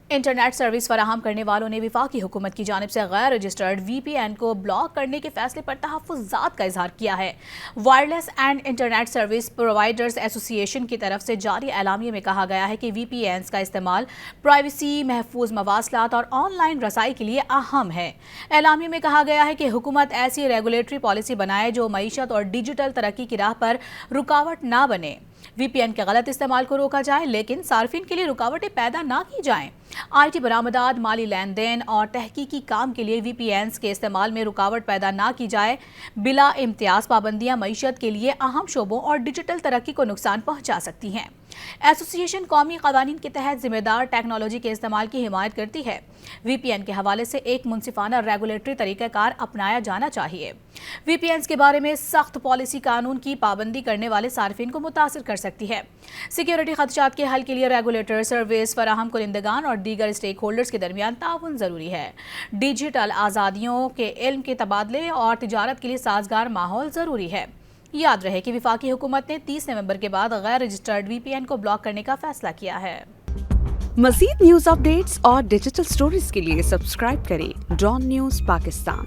Internet service فراہم کرنے والوں نے وفاقی حکومت کی جانب سے غیر رجسٹرڈ وی پی این کو بلاک کرنے کے فیصلے پر تحفظات کا اظہار کیا ہے۔ Wireless and internet service providers ایسوسی ایشن کی طرف سے جاری اعلامیے میں کہا گیا ہے کہ وی پی اینز کا استعمال پرائیویسی، محفوظ مواصلات اور آن لائن رسائی کے لیے اہم ہے۔ اعلامیے میں کہا گیا ہے کہ حکومت ایسی ریگولیٹری پالیسی بنائے جو معیشت اور ڈیجیٹل ترقی کی راہ پر رکاوٹ نہ بنے۔ وی پی این کے غلط استعمال کو روکا جائے لیکن صارفین کے لیے رکاوٹیں پیدا نہ کی جائیں۔ آئی ٹی برآمدات، مالی لین دین اور تحقیقی کام کے لیے وی پی اینز کے استعمال میں رکاوٹ پیدا نہ کی جائے۔ بلا امتیاز پابندیاں معیشت کے لیے اہم شعبوں اور ڈیجیٹل ترقی کو نقصان پہنچا سکتی ہیں۔ ایسوسی ایشن قومی قوانین کے تحت ذمہ دار ٹیکنالوجی کے استعمال کی حمایت کرتی ہے۔ وی پی این کے حوالے سے ایک منصفانہ ریگولیٹری طریقہ کار اپنایا جانا چاہیے۔ وی پی اینز کے بارے میں سخت پالیسی قانون کی پابندی کرنے والے صارفین کو متاثر کر سکتی ہے۔ سیکیورٹی خدشات کے حل کے لیے ریگولیٹر، سروس فراہم کنندگان اور دیگر اسٹیک ہولڈرز کے درمیان تعاون ضروری ہے۔ ڈیجیٹل آزادیوں کے علم کے تبادلے اور تجارت کے لیے سازگار ماحول ضروری ہے۔ یاد رہے کہ وفاقی حکومت نے 30 نومبر کے بعد غیر رجسٹرڈ وی پی این کو بلاک کرنے کا فیصلہ کیا ہے۔ مزید نیوز اپ ڈیٹس اور ڈیجیٹل سٹوریز کے لیے سبسکرائب کریں ڈان نیوز پاکستان۔